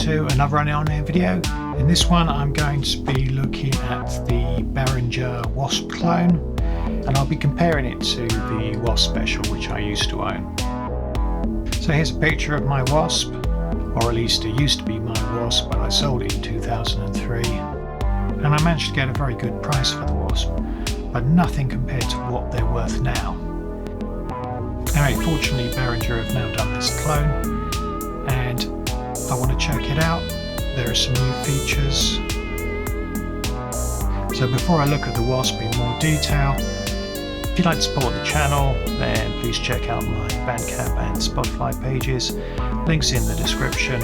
to another on-air video. In this one I'm going to be looking at the Behringer Wasp clone, and I'll be comparing it to the Wasp Special, which I used to own. So here's a picture of my Wasp, or at least it used to be my Wasp when I sold it in 2003, and I managed to get a very good price for the Wasp, but nothing compared to what they're worth now. Anyway, fortunately Behringer have now done this clone, and I want to check it out. There are some new features. So before I look at the Wasp in more detail, if you'd like to support the channel, then please check out my Bandcamp and Spotify pages. Links in the description.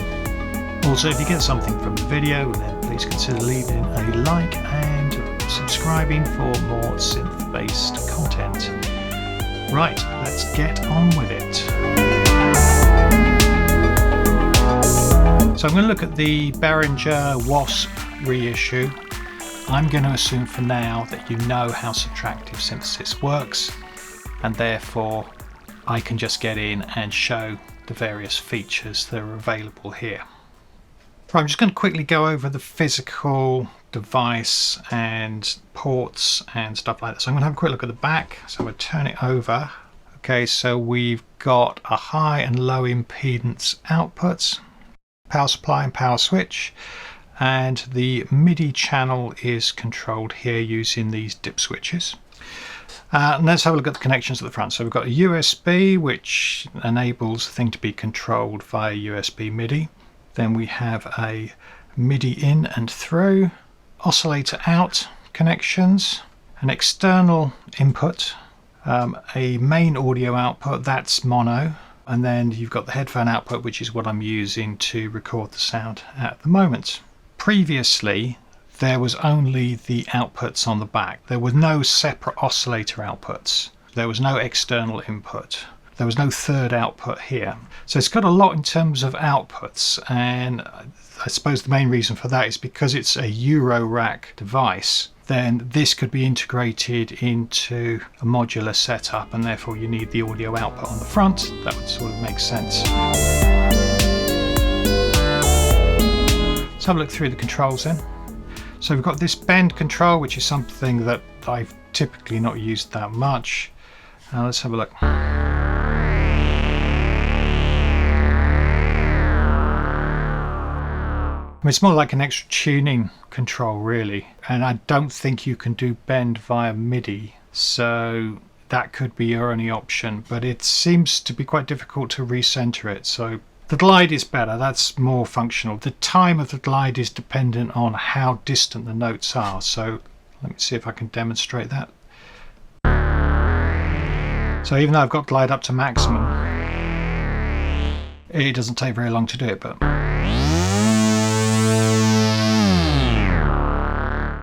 Also, if you get something from the video, then please consider leaving a like and subscribing for more synth-based content. Right, let's get on with it. So I'm going to look at the Behringer Wasp reissue. I'm going to assume for now that you know how subtractive synthesis works, and therefore I can just get in and show the various features that are available here. Right, I'm just going to quickly go over the physical device and ports and stuff like that. So I'm going to have a quick look at the back. So I'm going to turn it over. Okay, so we've got a high and low impedance outputs, power supply and power switch, and the MIDI channel is controlled here using these dip switches. And let's have a look at the connections at the front. So we've got a USB, which enables the thing to be controlled via USB MIDI. Then we have a MIDI in and through, oscillator out connections, an external input, a main audio output, that's mono, and then you've got the headphone output, which is what I'm using to record the sound at the moment. Previously, there was only the outputs on the back. There were no separate oscillator outputs. There was no external input. There was no third output here. So it's got a lot in terms of outputs, and I suppose the main reason for that is because it's a Euro rack device. Then this could be integrated into a modular setup, and therefore you need the audio output on the front. That would sort of make sense. Let's have a look through the controls then. So we've got this bend control, which is something that I've typically not used that much. Let's have a look. It's more like an extra tuning control really, and I don't think you can do bend via MIDI, so that could be your only option, but it seems to be quite difficult to recenter it. So the glide is better, that's more functional. The time of the glide is dependent on how distant the notes are, so let me see if I can demonstrate that. So even though I've got glide up to maximum, it doesn't take very long to do it, but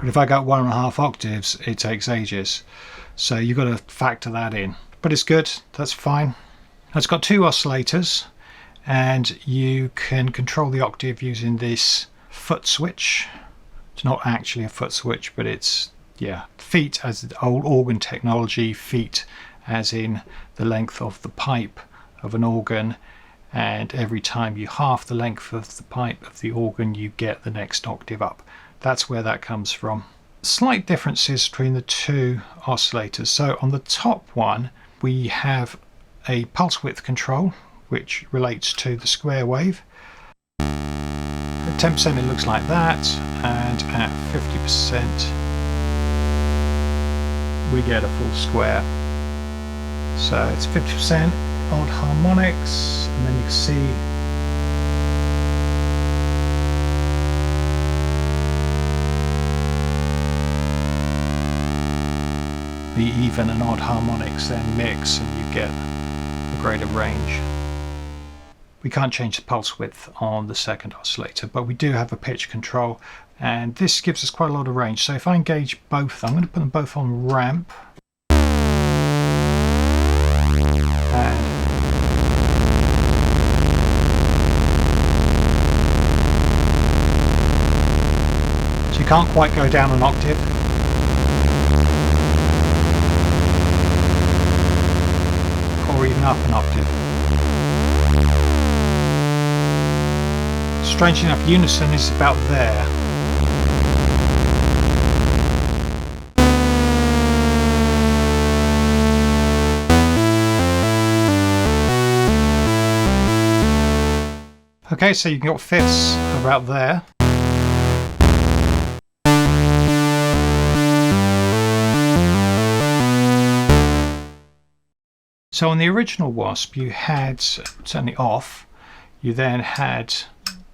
if I go 1.5 octaves, it takes ages. So you've got to factor that in. But it's good, that's fine. It's got two oscillators, and you can control the octave using this foot switch. It's not actually a foot switch, but it's, yeah, feet as the old organ technology, feet as in the length of the pipe of an organ, and every time you half the length of the pipe of the organ, you get the next octave up. That's where that comes from. Slight differences between the two oscillators. So on the top one, we have a pulse width control, which relates to the square wave. At 10% it looks like that, and at 50% we get a full square. So it's 50% odd harmonics, and then you can see the even and odd harmonics then mix, and you get a greater range. We can't change the pulse width on the second oscillator, but we do have a pitch control, and this gives us quite a lot of range. So if I engage both, I'm going to put them both on ramp, and so you can't quite go down an octave. Or even up an octave. Strangely enough, unison is about there. Okay, so you've got fifths about there. So on the original Wasp, you had, certainly off, you then had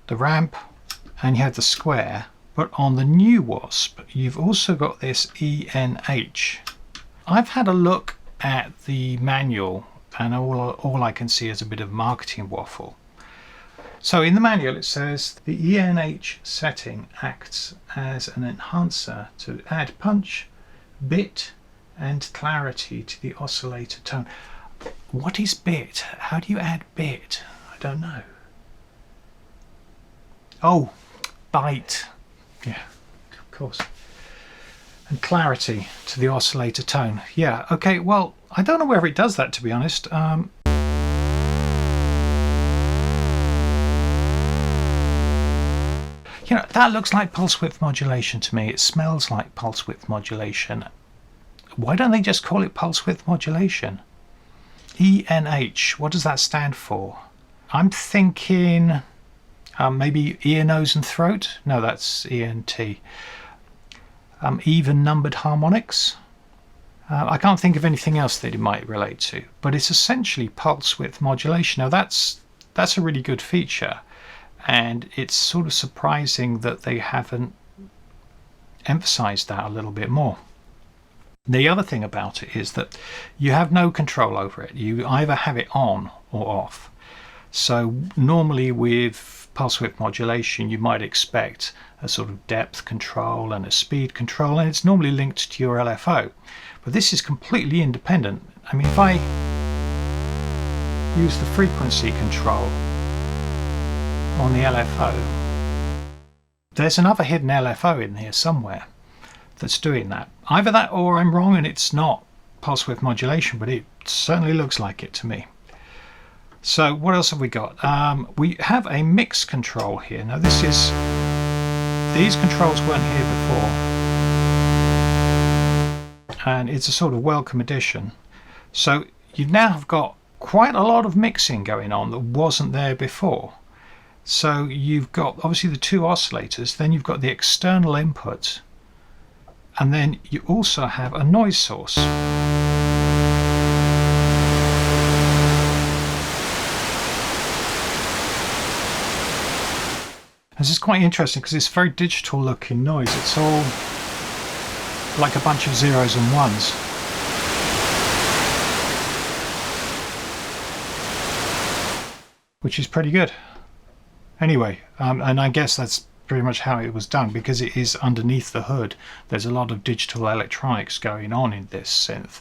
the ramp and you had the square. But on the new Wasp, you've also got this ENH. I've had a look at the manual and all I can see is a bit of marketing waffle. So in the manual it says the ENH setting acts as an enhancer to add punch, bit and clarity to the oscillator tone. What is bit? How do you add bit? I don't know. Oh, bite. Yeah, of course. And clarity to the oscillator tone. Yeah, okay, well, I don't know whether it does that, to be honest. You know, that looks like pulse width modulation to me. It smells like pulse width modulation. Why don't they just call it pulse width modulation? ENH, what does that stand for? I'm thinking maybe ear, nose and throat. No, that's ENT. Even numbered harmonics. I can't think of anything else that it might relate to, but it's essentially pulse width modulation. Now that's a really good feature, and it's sort of surprising that they haven't emphasized that a little bit more. The other thing about it is that you have no control over it. You either have it on or off. So normally with pulse width modulation you might expect a sort of depth control and a speed control, and it's normally linked to your LFO. But this is completely independent. I mean, if I use the frequency control on the LFO, there's another hidden LFO in here somewhere that's doing that. Either that or I'm wrong and it's not pulse width modulation, but it certainly looks like it to me. So what else have we got? We have a mix control here. Now these controls weren't here before, and it's a sort of welcome addition. So you now have got quite a lot of mixing going on that wasn't there before. So you've got obviously the two oscillators, then you've got the external input, and then you also have a noise source. This is quite interesting because it's very digital looking noise. It's all like a bunch of zeros and ones. Which is pretty good. Anyway, and I guess that's pretty much how it was done, because it is underneath the hood. There's a lot of digital electronics going on in this synth,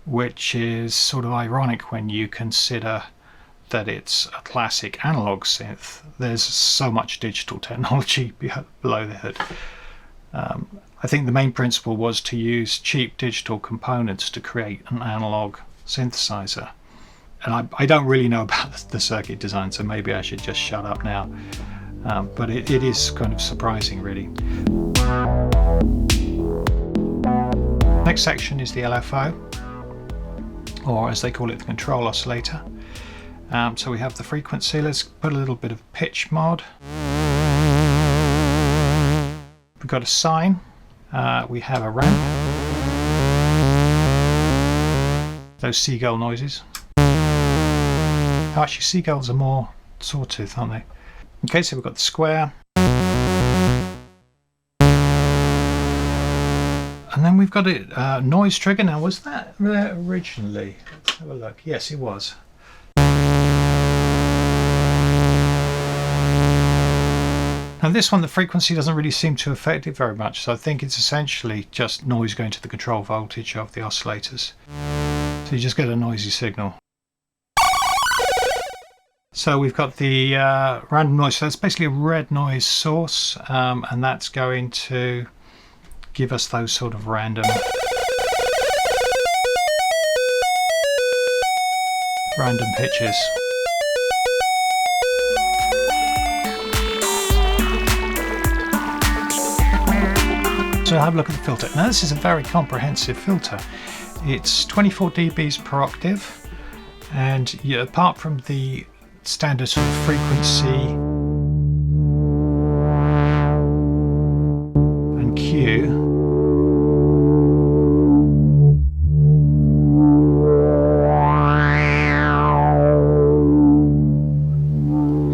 which is sort of ironic when you consider that it's a classic analog synth. There's so much digital technology below the hood. I think the main principle was to use cheap digital components to create an analog synthesizer. And I don't really know about the circuit design, so maybe I should just shut up now. But it is kind of surprising, really. Next section is the LFO, or as they call it, the control oscillator. So we have the frequency. Let's put a little bit of pitch mod. We've got a sine. We have a ramp. Those seagull noises. Oh, actually, seagulls are more sawtooth, aren't they? Okay, so we've got the square. And then we've got a noise trigger. Now, was that there originally? Let's have a look. Yes, it was. Now this one, the frequency doesn't really seem to affect it very much, so I think it's essentially just noise going to the control voltage of the oscillators. So you just get a noisy signal. So we've got the random noise, so that's basically a red noise source, and that's going to give us those sort of random pitches. So have a look at the filter. Now this is a very comprehensive filter. It's 24 dBs per octave, and apart from the standard sort of frequency and Q,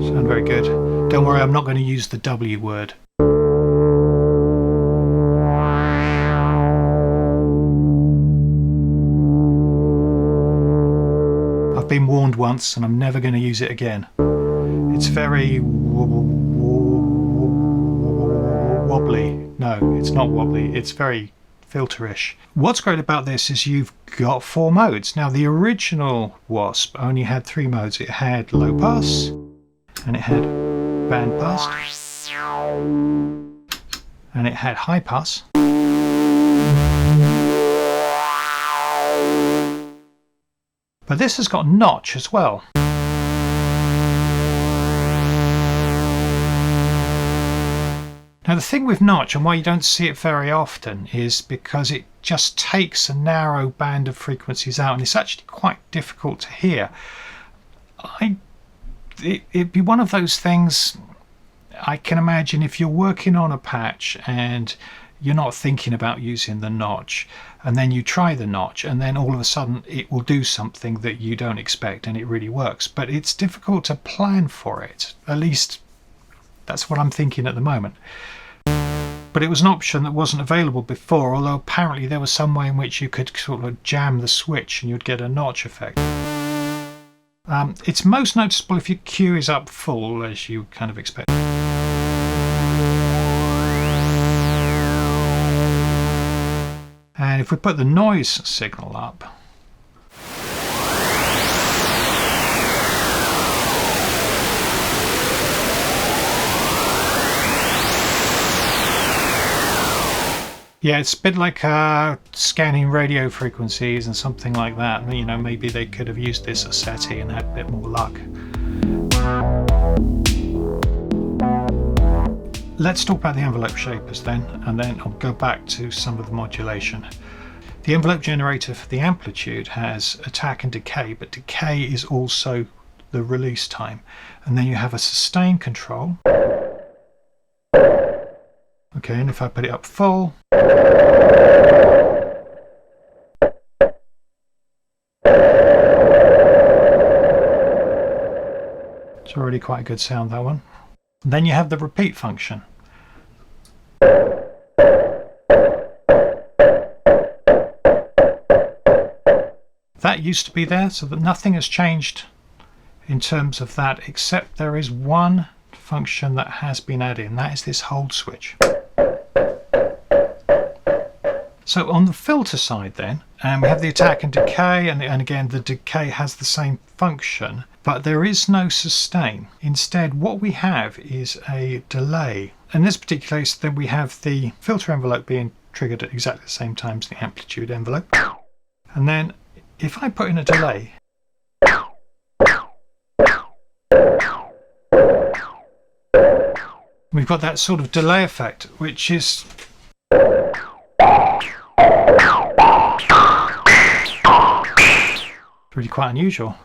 sound very good. Don't worry, I'm not going to use the W word. I've been warned once and I'm never going to use it again. It's very wobbly. No, it's not wobbly. It's very filterish. What's great about this is you've got 4 modes. Now the original Wasp only had 3 modes. It had low pass, and it had band pass, and it had high pass. But this has got notch as well. Now the thing with notch, and why you don't see it very often, is because it just takes a narrow band of frequencies out, and it's actually quite difficult to hear. It'd be one of those things, I can imagine if you're working on a patch and you're not thinking about using the notch, and then you try the notch, and then all of a sudden it will do something that you don't expect and it really works. But it's difficult to plan for it. At least that's what I'm thinking at the moment. But it was an option that wasn't available before, although apparently there was some way in which you could sort of jam the switch and you'd get a notch effect. It's most noticeable if your Q is up full, as you kind of expect. And if we put the noise signal up, yeah, it's a bit like scanning radio frequencies and something like that. You know, maybe they could have used this at SETI and had a bit more luck. Let's talk about the envelope shapers then, and then I'll go back to some of the modulation. The envelope generator for the amplitude has attack and decay, but decay is also the release time. And then you have a sustain control. Okay, and if I put it up full, it's already quite a good sound, that one. And then you have the repeat function. That used to be there, so that nothing has changed in terms of that, except there is one function that has been added, and that is this hold switch. So on the filter side then, we have the attack and decay, and again the decay has the same function, but there is no sustain. Instead what we have is a delay. In this particular case then we have the filter envelope being triggered at exactly the same time as the amplitude envelope. And then if I put in a delay, we've got that sort of delay effect, which is really quite unusual.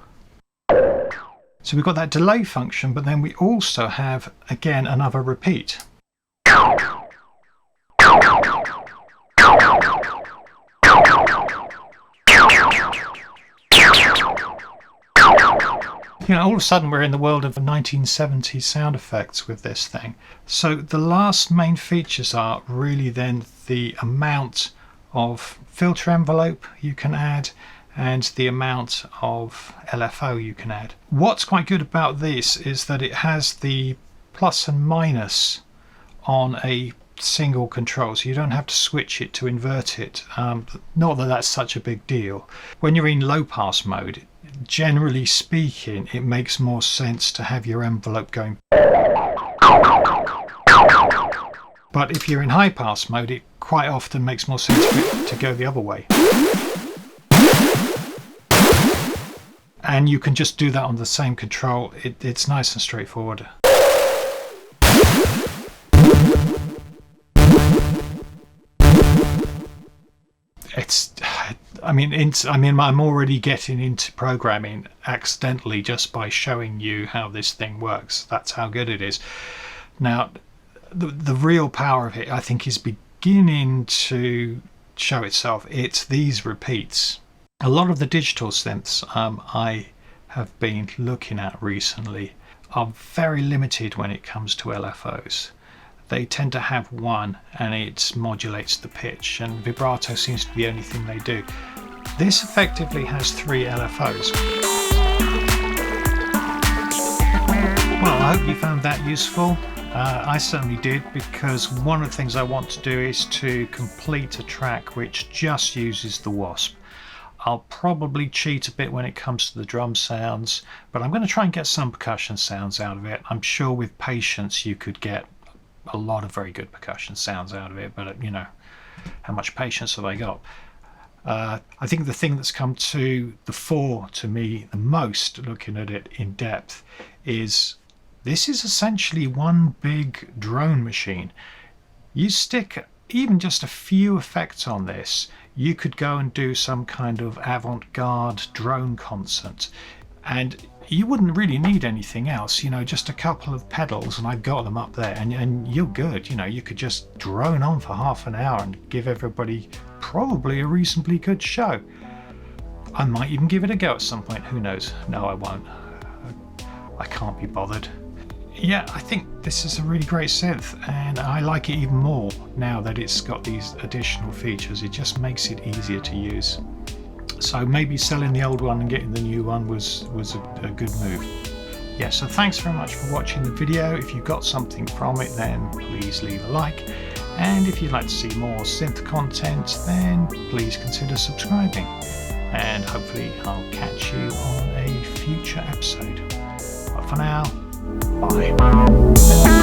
So we've got that delay function, but then we also have again another repeat. You know, all of a sudden we're in the world of 1970s sound effects with this thing. So the last main features are really then the amount of filter envelope you can add and the amount of LFO you can add. What's quite good about this is that it has the plus and minus on a single control, so you don't have to switch it to invert it. Not that that's such a big deal. When you're in low pass mode, generally speaking, it makes more sense to have your envelope going. But if you're in high pass mode, it quite often makes more sense for it to go the other way. And you can just do that on the same control. It's nice and straightforward. I'm already getting into programming accidentally just by showing you how this thing works. That's how good it is. Now, the real power of it, I think, is beginning to show itself. It's these repeats. A lot of the digital synths I have been looking at recently are very limited when it comes to LFOs. They tend to have one and it modulates the pitch, and vibrato seems to be the only thing they do. This effectively has 3 LFOs. Well, I hope you found that useful. I certainly did, because one of the things I want to do is to complete a track which just uses the Wasp. I'll probably cheat a bit when it comes to the drum sounds, but I'm going to try and get some percussion sounds out of it. I'm sure with patience you could get a lot of very good percussion sounds out of it, but you know, how much patience have I got? I think the thing that's come to the fore to me the most, looking at it in depth, is this is essentially one big drone machine. You stick even just a few effects on this, you could go and do some kind of avant-garde drone concert, and you wouldn't really need anything else, you know, just a couple of pedals, and I've got them up there, and you're good. You know, you could just drone on for half an hour and give everybody probably a reasonably good show. I might even give it a go at some point, who knows? No, I won't. I can't be bothered. Yeah, I think this is a really great synth, and I like it even more now that it's got these additional features. It just makes it easier to use. So maybe selling the old one and getting the new one was a good move. Yeah, so thanks very much for watching the video. If you got something from it, then please leave a like. And if you'd like to see more synth content, then please consider subscribing. And hopefully I'll catch you on a future episode. But for now, bye.